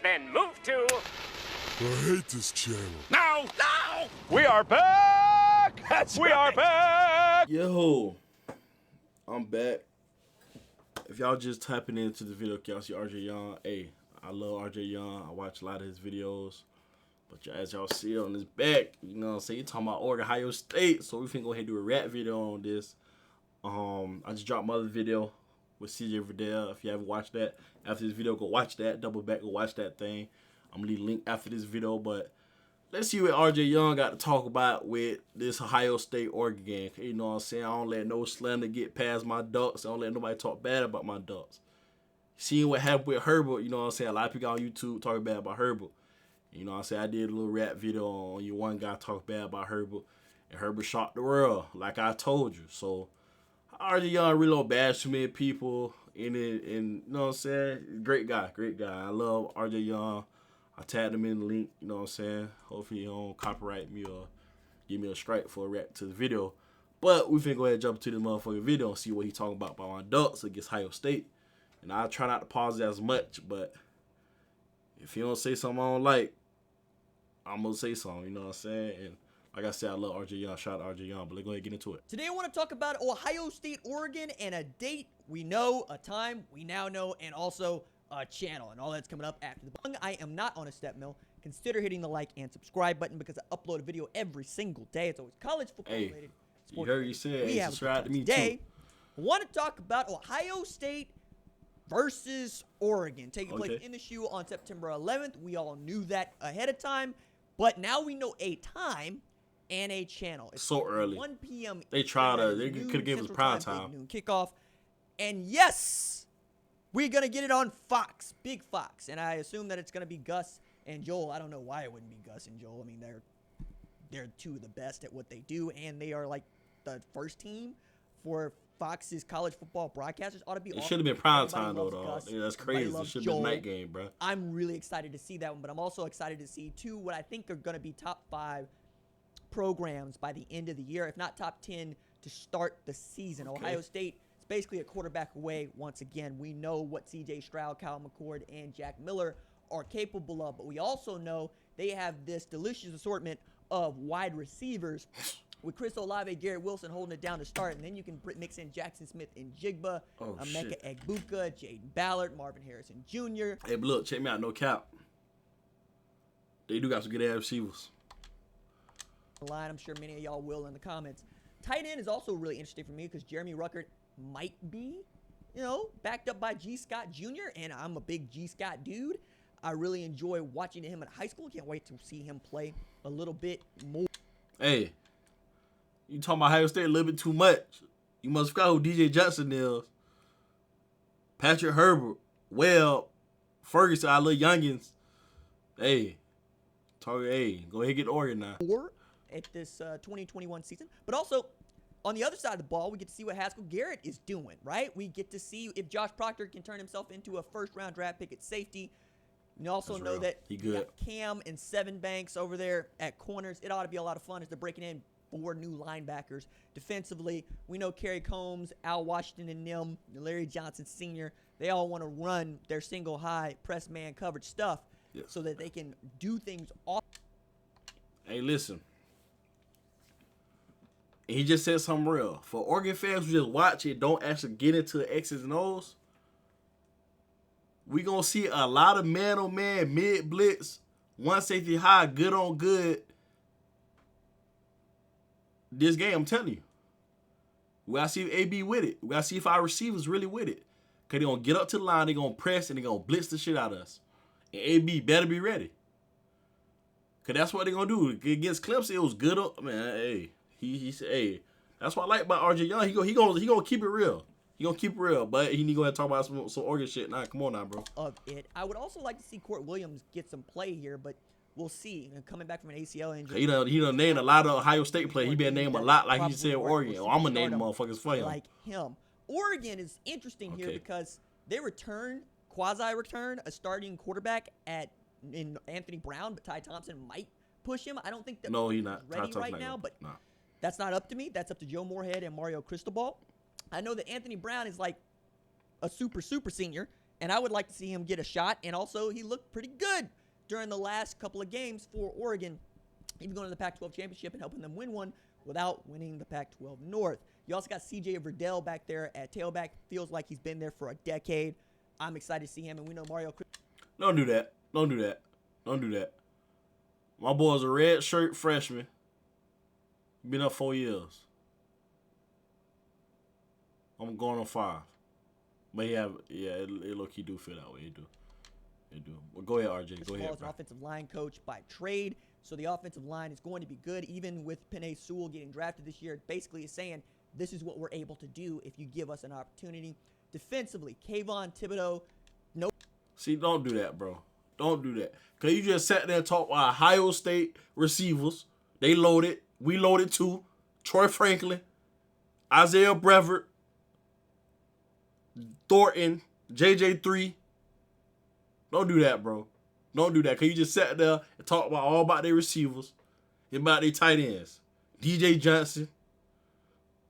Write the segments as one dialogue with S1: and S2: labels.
S1: then move to...
S2: I hate this channel.
S1: No! No! We are back!
S3: That's
S1: we are back!
S3: Yo, I'm back. If y'all just tapping into the video, y'all see RJ Young. Hey, I love RJ Young. I watch a lot of his videos. But as y'all see on his back, you know what I'm saying? He talking about Oregon, Ohio State. So we finna go ahead and do a rap video on this. I just dropped my other video with CJ Verdell. If you haven't watched that, after this video, go watch that. Double back, go watch that thing. I'm gonna leave a link after this video. But let's see what RJ Young got to talk about with this Ohio State Oregon game. You know what I'm saying? I don't let no slander get past my Ducks. I don't let nobody talk bad about my Ducks. Seeing what happened with Herbert, you know what I'm saying? A lot of people on YouTube talking bad about Herbert. You know what I'm saying? I did a little rap video on you. One guy talked bad about Herbert, and Herbert shocked the world, like I told you. So RJ Young really don't bash too many people in it, and you know what I'm saying? Great guy, great guy. I love RJ Young. I tagged him in the link, you know what I'm saying? Hopefully he don't copyright me or give me a strike for a rap to the video. But we finna go ahead and jump to this motherfucking video and see what he talking about my Ducks against Ohio State. And I try not to pause it as much, but if he don't say something I don't like, I'm gonna say something, you know what I'm saying? And like I said, I love RJ Young. Shout out to RJ Young, but let's go ahead and get into it.
S4: Today I want to talk about Ohio State, Oregon, and a date we know, a time we now know, and also a channel. And all that's coming up after the bung. I am not on a step mill. Consider hitting the like and subscribe button because I upload a video every single day. It's always college football related.
S3: You heard you said,
S4: we have
S3: subscribe to me
S4: today.
S3: too.
S4: I want to talk about Ohio State versus Oregon taking place in the shoe on September 11th. We all knew that ahead of time, but now we know a time and a channel. It's
S3: so early.
S4: 1 p.m.
S3: They could have given us prime time.
S4: Noon kickoff. And yes, we're going to get it on Fox, Big Fox. And I assume that it's going to be Gus and Joel. I don't know why it wouldn't be Gus and Joel. I mean, they're two of the best at what they do, and they are like the first team for Fox's college football broadcasters. Ought to be.
S3: It should have been prime time though, dog. Yeah, that's crazy. It should have been night game, bro.
S4: I'm really excited to see that one, but I'm also excited to see two what I think are going to be top 5 programs by the end of the year, if not top 10 to start the season. Ohio State is basically a quarterback away. Once again, we know what C.J. Stroud, Kyle McCord, and Jack Miller are capable of, but we also know they have this delicious assortment of wide receivers with Chris Olave, Garrett Wilson holding it down to start, and then you can mix in Jackson Smith and Jigba, Emeka Egbuka, Jaden Ballard, Marvin Harrison Jr.
S3: Hey, but look, check me out, no cap. They do got some good ass receivers.
S4: Line, I'm sure many of y'all will in the comments. Tight end is also really interesting for me because Jeremy Ruckert might be, backed up by G. Scott Jr., and I'm a big G. Scott dude. I really enjoy watching him in high school. Can't wait to see him play a little bit more.
S3: Hey, you talking about Ohio State a little bit too much. You must forget who DJ Johnson is. Patrick Herbert, Ferguson, our little youngins. Hey, go ahead and get Oregon now.
S4: At this 2021 season. But also, on the other side of the ball, we get to see what Haskell Garrett is doing, right? We get to see if Josh Proctor can turn himself into a first-round draft pick at safety. You also know that you got Cam and Seven Banks over there at corners. It ought to be a lot of fun as they're breaking in 4 new linebackers. Defensively, we know Kerry Combs, Al Washington and Nim, Larry Johnson Sr., they all want to run their single high press man coverage stuff so that they can do things off.
S3: Hey, listen. He just said something real. For Oregon fans who just watch it, don't actually get into the X's and O's, we going to see a lot of man-on-man, mid-blitz, one safety high, good on good this game, I'm telling you. We got to see if AB with it. We got to see if our receivers really with it. Because they're going to get up to the line, they're going to press, and they're going to blitz the shit out of us. And AB better be ready. Because that's what they're going to do. Against Clemson, it was good. Man, hey. He said, hey, that's what I like about RJ Young. He gonna keep it real. He gonna keep it real, but he need to go ahead and talk about some Oregon shit. Nah, come on now, bro.
S4: I would also like to see Court Williams get some play here, but we'll see. Coming back from an ACL injury.
S3: He done named a lot of Ohio State players. He been named a lot like he said Oregon. I'm gonna name the motherfuckers for him.
S4: Like him. Oregon is interesting here because they quasi-return a starting quarterback in Anthony Brown, but Ty Thompson might push him. I don't think that
S3: he's not
S4: ready right now, but that's not up to me. That's up to Joe Moorhead and Mario Cristobal. I know that Anthony Brown is like a super senior, And I would like to see him get a shot. And also, he looked pretty good during the last couple of games for Oregon, even going to the Pac-12 championship and helping them win one without winning the Pac-12 North. You also got C.J. Verdell back there at tailback. Feels like he's been there for a decade. I'm excited to see him, and we know Mario.
S3: Don't do that. Don't do that. Don't do that. My boy's a red shirt freshman. Been up 4 years. I'm going on 5. But it look, he do feel that way. He do. Well, go ahead, RJ. Go ahead.
S4: As an offensive line coach by trade, so the offensive line is going to be good. Even with Penei Sewell getting drafted this year, it basically is saying this is what we're able to do if you give us an opportunity. Defensively, Kayvon Thibodeau, no.
S3: See, don't do that, bro. Don't do that. Because you just sat there and talked about Ohio State receivers. They loaded. We loaded too. Troy Franklin, Isaiah Brevard, Thornton, JJ3. Don't do that, bro. Don't do that. Because you just sat there and talked about all about their receivers and about their tight ends. DJ Johnson.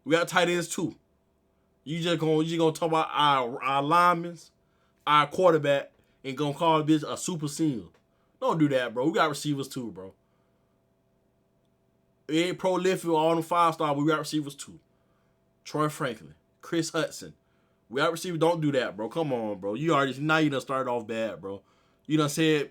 S3: We got tight ends too. You just gonna talk about our linemen, our quarterback, and gonna call this a super senior. Don't do that, bro. We got receivers too, bro. It ain't prolific all them 5-star, but we got receivers too. Troy Franklin, Chris Hudson. We got receivers. Don't do that, bro. Come on, bro. You done started off bad, bro. You done said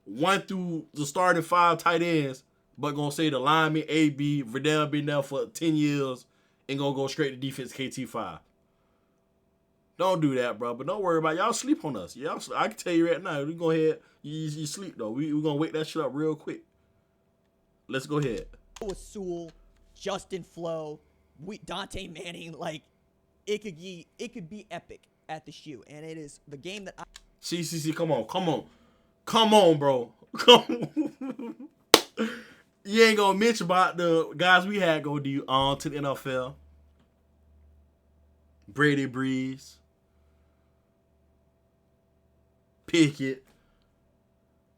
S3: 1 through the starting 5 tight ends, but gonna say the lineman AB, Verdell been there for 10 years, and gonna go straight to defense KT5. Don't do that, bro. But don't worry about it. Y'all sleep on us. I can tell you right now. We go ahead. You sleep though. We gonna wake that shit up real quick. Let's go ahead.
S4: With Sewell, Justin Flo, Dante Manning, like it could be epic at the shoe, and it is the game that.
S3: See, come on, bro. Come on. You ain't gonna mention about the guys we had go on to the NFL. Brady Breeze, Pickett,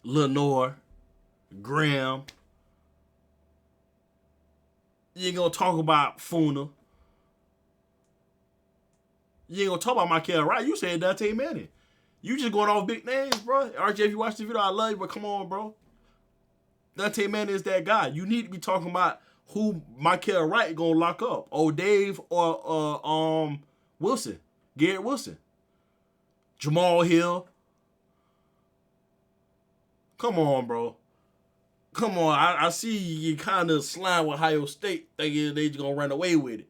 S3: Lenore, Graham. You ain't gonna talk about Funa. You ain't gonna talk about Michael Wright. You said Dante Manning. You just going off big names, bro. RJ, if you watch the video, I love you, but come on, bro. Dante Manning is that guy. You need to be talking about who Michael Wright gonna lock up. Old Dave or Wilson. Garrett Wilson. Jamal Hill. Come on, bro. Come on. I see you kind of slime with Ohio State thinking they just gonna run away with it.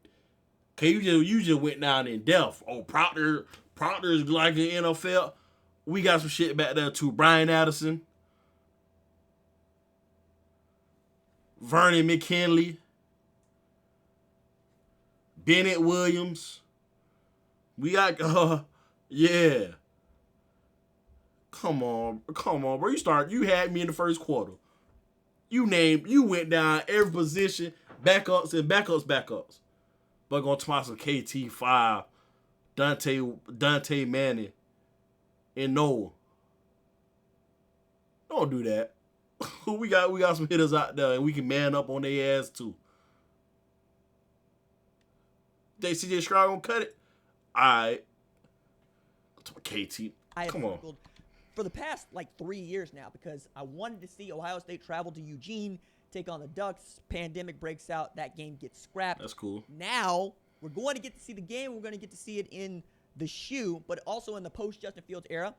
S3: Okay, you just went down in depth. Oh, Proctor's like the NFL. We got some shit back there too. Brian Addison. Vernon McKinley. Bennett Williams. We got, yeah. Come on, bro. You had me in the first quarter. You went down every position, backups and backups. But gonna talk some KT5, Dante Manning, and Noah. Don't do that. we got some hitters out there, and we can man up on their ass too. They CJ Stroud gonna cut it. All right. KT. Come on.
S4: For the past 3 years now, because I wanted to see Ohio State travel to Eugene, take on the Ducks. Pandemic breaks out. That game gets scrapped.
S3: That's cool.
S4: Now we're going to get to see the game. We're going to get to see it in the shoe, but also in the post-Justin Fields era.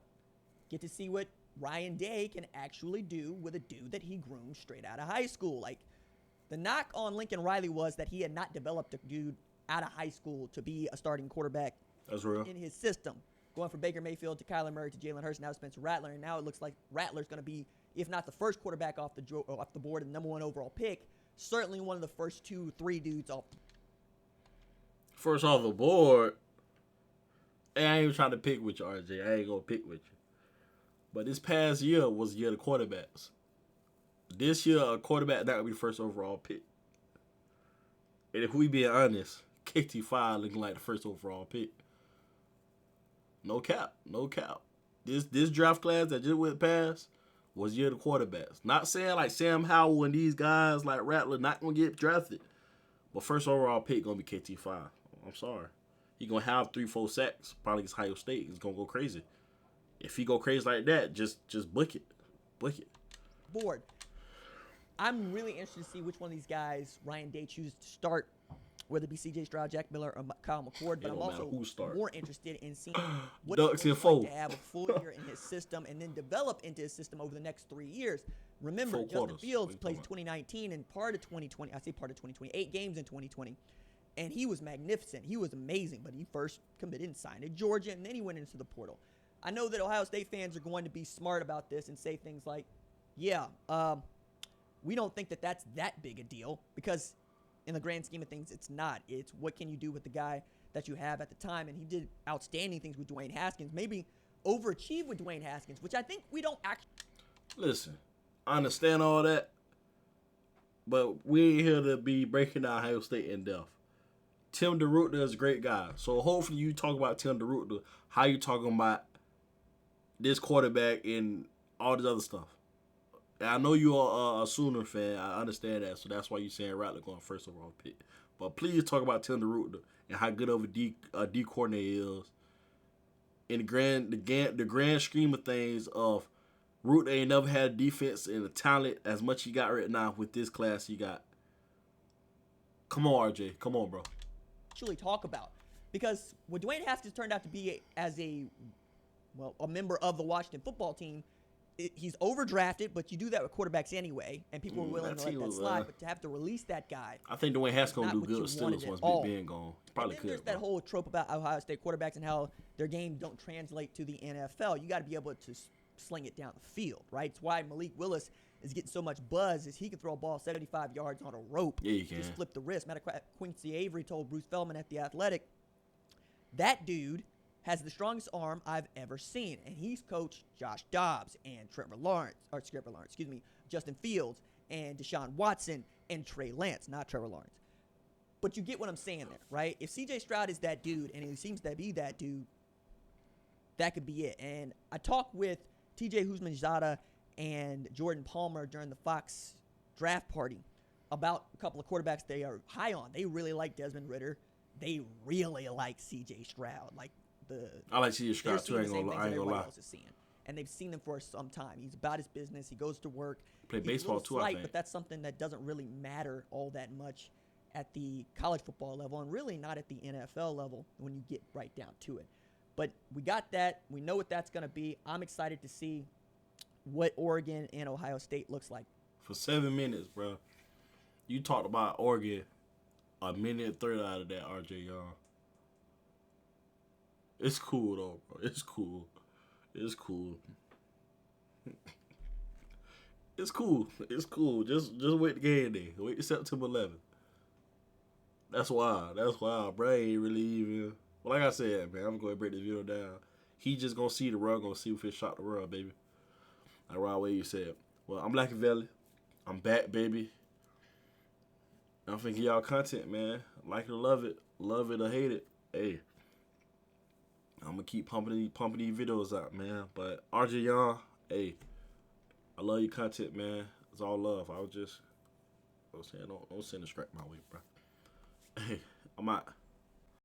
S4: Get to see what Ryan Day can actually do with a dude that he groomed straight out of high school. Like, the knock on Lincoln Riley was that he had not developed a dude out of high school to be a starting quarterback.
S3: That's real.
S4: In his system. Going from Baker Mayfield to Kyler Murray to Jalen Hurts, now Spencer Rattler, and now it looks like Rattler's going to be, if not the first quarterback off the board and the number 1 overall pick, certainly one of the first 2-3 dudes off.
S3: First off the board, hey, I ain't even trying to pick with you, RJ. I ain't going to pick with you. But this past year was the year of the quarterbacks. This year, a quarterback not going to be the first overall pick. And if we being honest, KT5 looking like the first overall pick. No cap. This draft class that just went past was year of the quarterbacks. Not saying like Sam Howell and these guys like Rattler not gonna get drafted, but first overall pick gonna be KT5. I'm sorry. He gonna have 3-4 sacks. Probably against Ohio State. He's gonna go crazy. If he go crazy like that, just book it. Book it.
S4: Board. I'm really interested to see which one of these guys Ryan Day chooses to start, whether it be C.J. Stroud, Jack Miller, or Kyle McCord. But I'm also more interested in seeing what
S3: Ducks
S4: it
S3: and
S4: looks like
S3: four.
S4: to have a full year in his system and then develop into his system over the next 3 years. Remember,
S3: Full
S4: Justin
S3: quarters.
S4: Fields
S3: What you
S4: plays
S3: talking
S4: 2019 and part of 2020. I say part of 2020, 8 games in 2020. And he was magnificent. He was amazing, but he first committed and signed at Georgia, and then he went into the portal. I know that Ohio State fans are going to be smart about this and say things like, yeah, we don't think that that's that big a deal, because in the grand scheme of things, it's not. It's what can you do with the guy that you have at the time, and he did outstanding things with Dwayne Haskins, maybe overachieve with Dwayne Haskins, which I think we don't actually.
S3: Listen, I understand all that, but we ain't here to be breaking down Ohio State in depth. Tim DeRuyter is a great guy. So hopefully you talk about Tim DeRuyter, how you talking about this quarterback and all this other stuff. And I know you're a Sooner fan. I understand that. So that's why you're saying Rattler going first overall pick. But please talk about Tim DeRuyter and how good of a D coordinator is. In the grand scheme of things of Root ain't never had a defense and a talent as much he got right now with this class he got. Come on, RJ. Come on, bro.
S4: Actually talk about, because what Dwayne Haskins turned out to be as a member of the Washington football team, he's overdrafted, but you do that with quarterbacks anyway, and people are willing to let that slide. But to have to release that guy,
S3: I think Dwayne Haskins gonna do good with Steelers once Big Ben gone. Probably
S4: could. There's that whole trope about Ohio State quarterbacks and how their game don't translate to the NFL. You got to be able to sling it down the field, right? It's why Malik Willis is getting so much buzz, is he can throw a ball 75 yards on a rope.
S3: Yeah, you can.
S4: Just flip the wrist. Matter of fact, Quincy Avery told Bruce Feldman at The Athletic, that dude has the strongest arm I've ever seen. And he's coached Josh Dobbs and Justin Fields and Deshaun Watson and Trey Lance, not Trevor Lawrence. But you get what I'm saying there, right? If C.J. Stroud is that dude, and he seems to be that dude, that could be it. And I talked with T.J. Houshmandzadeh and Jordan Palmer during the Fox draft party about a couple of quarterbacks they are high on. They really like Desmond Ridder. They really like C.J. Stroud.
S3: I like C.J. Stroud too. I ain't gonna lie.
S4: Else is seeing. And they've seen him for some time. He's about his business. He goes to work.
S3: Play baseball too, I think.
S4: But that's something that doesn't really matter all that much at the college football level, and really not at the NFL level when you get right down to it. But we got that. We know what that's going to be. I'm excited to see what Oregon and Ohio State looks like.
S3: For 7 minutes, bro. You talked about Oregon a minute and 30 out of that, RJ Young. It's cool, though, bro. It's cool. It's cool. It's cool. It's cool. Just wait the game day. Wait September 11th. That's wild. That's wild, bro. I ain't really even. Well, like I said, man, I'm going to break this video down. He just going to see the world, going to see if it shot the world, baby. Like Rod Wave said. Well, I'm Lackavelli. I'm back, baby. I'm thinking y'all content, man. Like it or love it or hate it. Hey, I'm gonna keep pumping these videos out, man. But RJ Young, hey, I love your content, man. It's all love. I was saying, don't send a scrap my way, bro. Hey, I'm out.